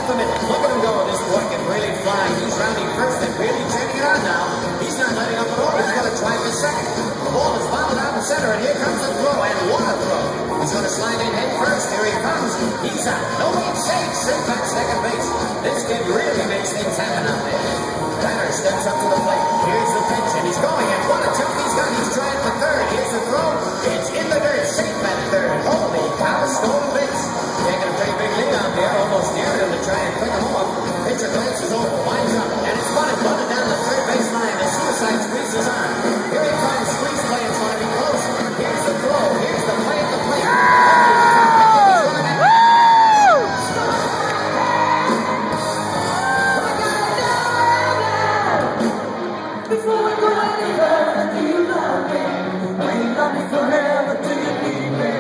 off the middle. Look at him go. This boy can really fly. He's rounding first and really turning it on now. He's not letting up at all. He's going to try for second. The ball is fouled out in center, and here comes the throw, and what a throw. He's going to slide in head first. Here he comes. He's out. No way shakes. Straight back second base. This kid really makes things happen out there. Tanner steps up to the plate. Here's the pitch, and he's going, and what a jump he's got. He's trying for third. Here's the throw. It's in the dirt. Safe at third. Holy cow, stolen base. Taking a pretty big lead out there. Almost near him to try and pick him off. Pitcher glances over, winds up, and it's fun and flooded down the third base line. The suicide squeeze is on. Here he comes. Squeeze play. It's going to be close. Here's the throw. Here's the play at the plate. Before we go any further, do you love me? Will you love me forever? Do you need me?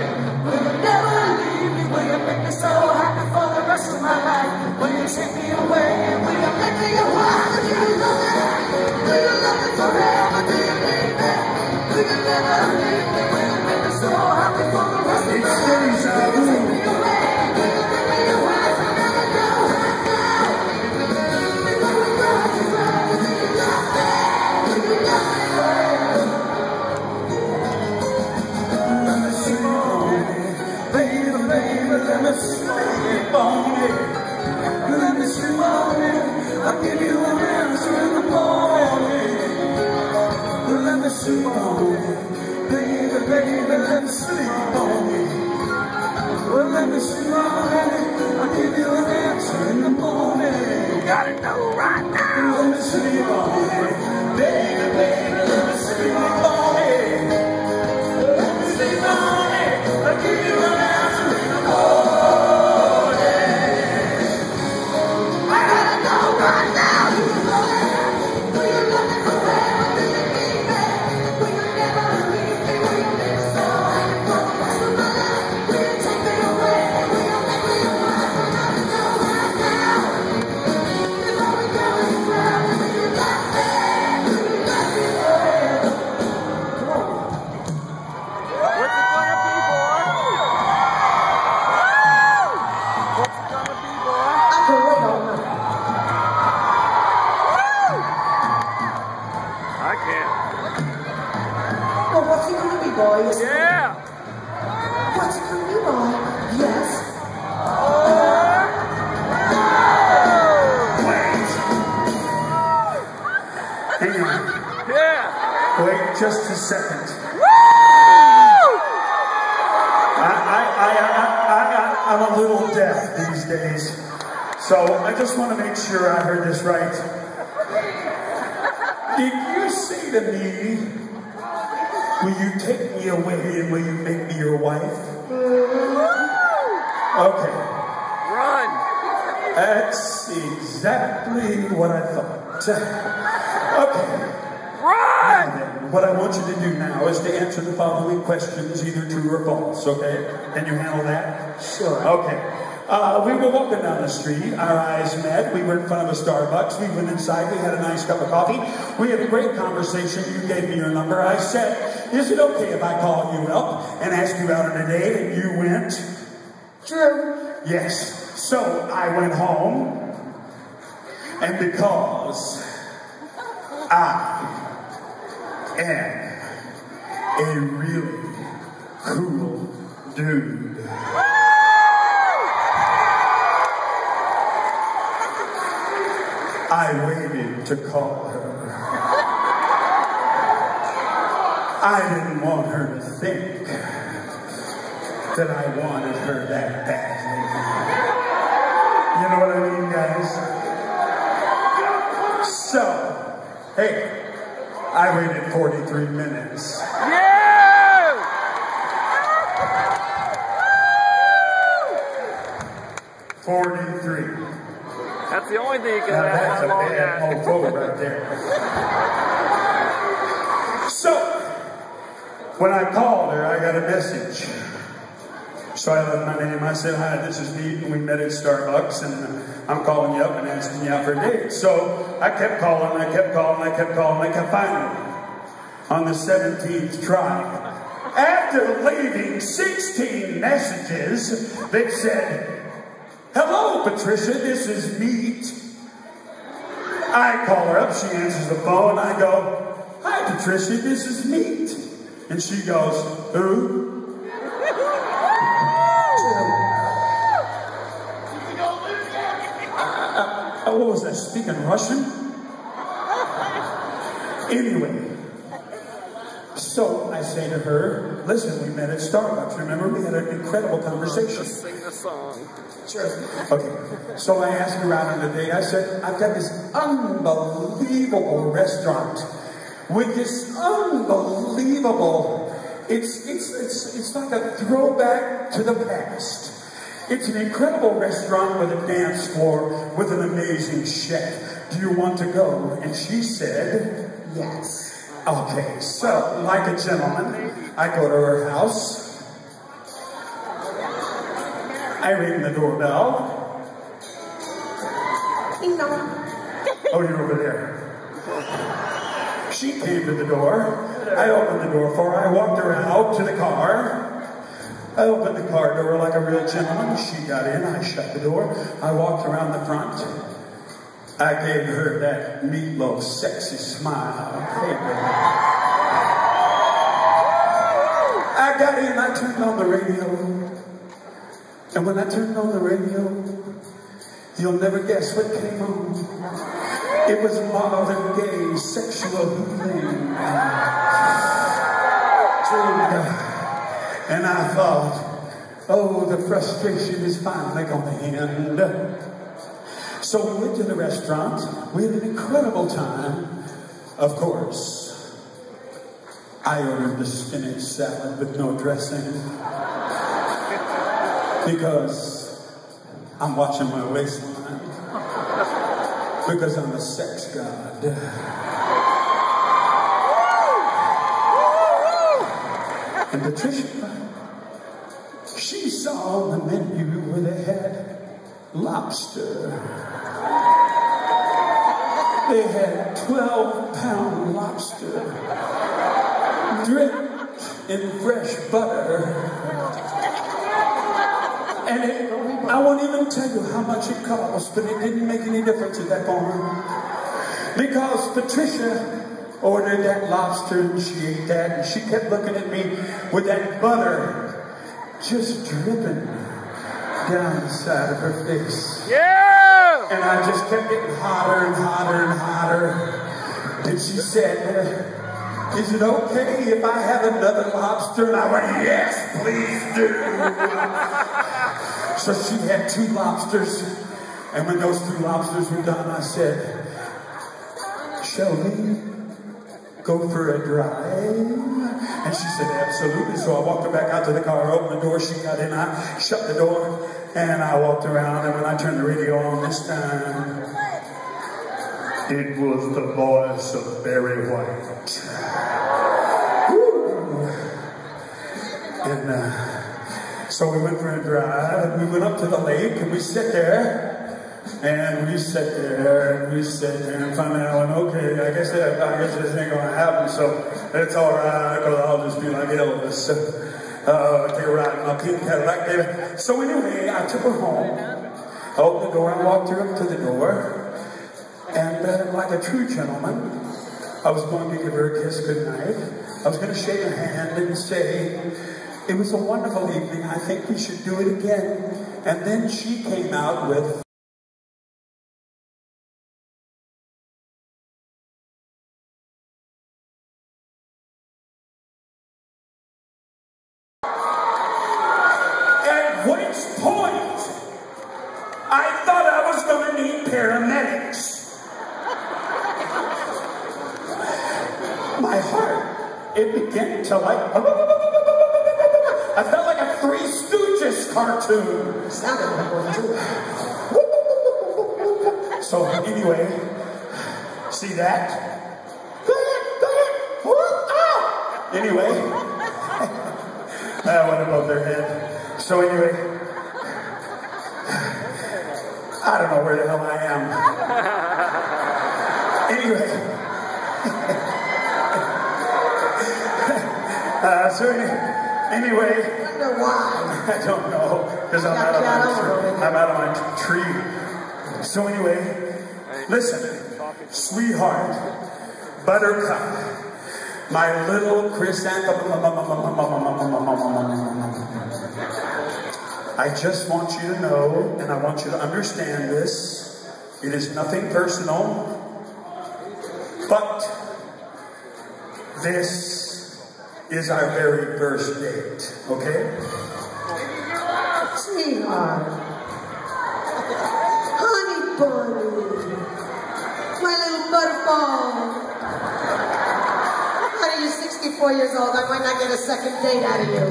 Will you never leave me? Will you make me so happy for the rest of my life? Will you take me away? Will you make me your wife? Do you love me? Will you love me forever? Do you need me? Will you never leave me? Will you make me so happy for the rest of my life? Will you take me away? Will you make me your wife? I never know right now. Before we go any further, do you love me? Let me sleep on it. Let me sleep on it. I'll give you an answer in the morning. Let me sleep on it. Baby, baby, let me sleep on it. Well, let me sleep on it. I'll give you an answer in the morning. Gotta know right now. Let me sleep on it. Baby, baby, let me sleep on it. Let me sleep on it. I'll give you an answer in the morning. Right now, you love me. Will you love me forever? Do you need me? Will you never leave me? Will you make me so happy for the rest of my life? Will you take me away? Will you make me your wife? I gotta know right now. Before we go any further, will you love me? Will you love me forever? Come on. What's it gonna be, boy? What's it gonna be, boy? I can wait all night. I can't. Well, what's it gonna be, boys? Yeah. What's it gonna be, boy? Yes. Wait. Hang on. Yeah. Wait just a second. I'm a little deaf these days, so I just want to make sure I heard this right. Did you say to me, will you take me away and will you make me your wife? Okay. Run. That's exactly what I thought. Okay. Run. Now then, what I want you to do now is to answer the following questions, either true or false, okay? Can you handle that? Sure. Okay. We were walking down the street, our eyes met, we were in front of a Starbucks, we went inside, we had a nice cup of coffee, we had a great conversation, you gave me your number, I said, is it okay if I call you up and ask you out on a date, and you went? True. Yes. So I went home, and because I am a really cool dude, I waited to call her. I didn't want her to think that I wanted her that badly. You know what I mean, guys? So, hey, I waited 43 minutes. Yeah! 43. That's the only thing you can Now have that's a on bad mofo right there. So, when I called her, I got a message. So I left my name. I said, hi, this is Pete, and we met at Starbucks, and I'm calling you up and asking you out for a date. So I kept calling, I kept calling, I kept calling, I kept finally, on the 17th try, after leaving 16 messages that said, hello, Patricia, this is Meat. I call her up, she answers the phone, I go, hi Patricia, this is Meat. And she goes, who? What was that, speaking Russian? Anyway, so I say to her, listen, we met at Starbucks, remember? We had an incredible conversation. Just sing the song. Sure. Okay, so I asked her out on the date. I said, I've got this unbelievable restaurant with this unbelievable, it's like a throwback to the past. It's an incredible restaurant with a dance floor with an amazing chef. Do you want to go? And she said, yes. Okay, so like a gentleman, I go to her house. I ring the doorbell. Ding dong. Oh, you're over there. She came to the door. I opened the door for her. I walked her out to the car. I opened the car door like a real gentleman. She got in. I shut the door. I walked around the front. I gave her that Meatloaf sexy smile. Hey, baby. I got in. I turned on the radio. And when I turned on the radio, you'll never guess what came on. It was Marvin Gaye's Sexual Healing. And I thought, oh, the frustration is finally going to end. So we went to the restaurant. We had an incredible time. Of course, I ordered the spinach salad with no dressing. Because I'm watching my waistline. Because I'm a sex god. And Patricia, she saw on the menu where they had lobster. They had 12-pound lobster dripped in fresh butter. And I won't even tell you how much it cost, but it didn't make any difference at that point. Because Patricia ordered that lobster and she ate that, and she kept looking at me with that butter just dripping down the side of her face. Yeah! And I just kept getting hotter and hotter and hotter. And she said, is it okay if I have another lobster? And I went, yes, please do. So she had 2 lobsters. And when those 2 lobsters were done, I said, shall we go for a drive? And she said, absolutely. So I walked her back out to the car, opened the door, she got in, I shut the door, and I walked around, and when I turned the radio on this time, it was the voice of Barry White. Woo. And so we went for a drive, and we went up to the lake, and we sat there. And we sat there, and finally I went, okay, I guess this ain't gonna happen, so it's all right, because I'll just be like Elvis. Take a ride in my pink Cadillac, baby. So anyway, I took her home. I opened the door, I walked her up to the door, and like a true gentleman, I was going to give her a kiss goodnight. I was going to shake her hand and say, it was a wonderful evening, I think we should do it again. And then she came out with, at which point, I thought I was going to need paramedics. My heart, it began to like, I felt like a Three Stooges cartoon. Sounded like one too. So anyway, see that? Anyway, I went above their head. So anyway, I don't know where the hell I am. Anyway. Anyway, wonder why. I don't know, because I'm out of my tree. So anyway, listen, sweetheart, buttercup, my little chrysanthemum. I just want you to know, and I want you to understand this. It is nothing personal, but this is our very first date, okay? Sweetheart. Honey bunny. My little butterfly. Honey, you're 64 years old. I might not get a second date out of you.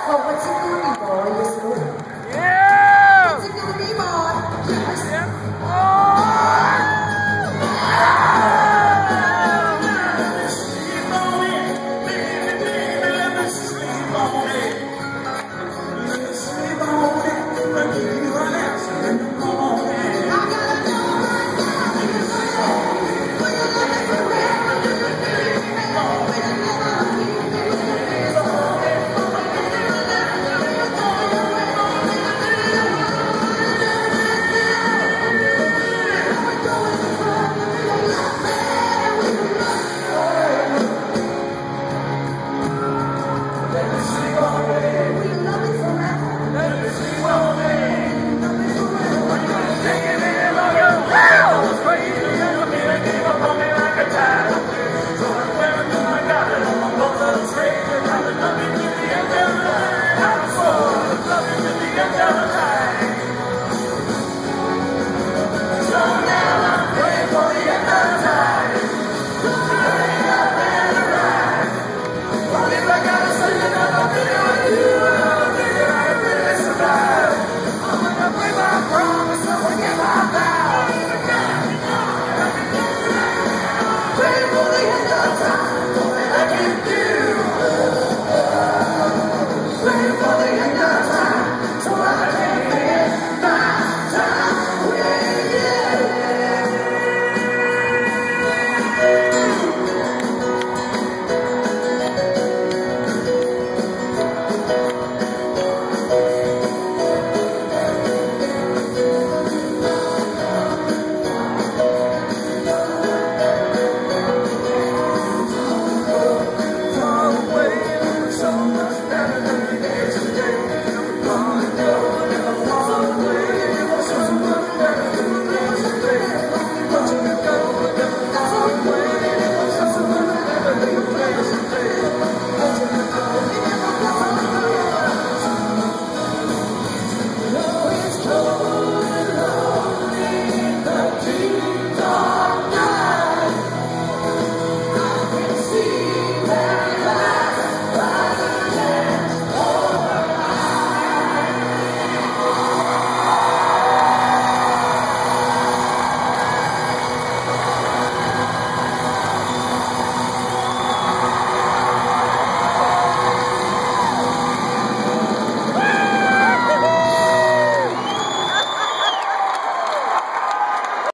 Oh, what's it gonna be, boy? Yeah! What's it gonna be, boy? Waiting for the end of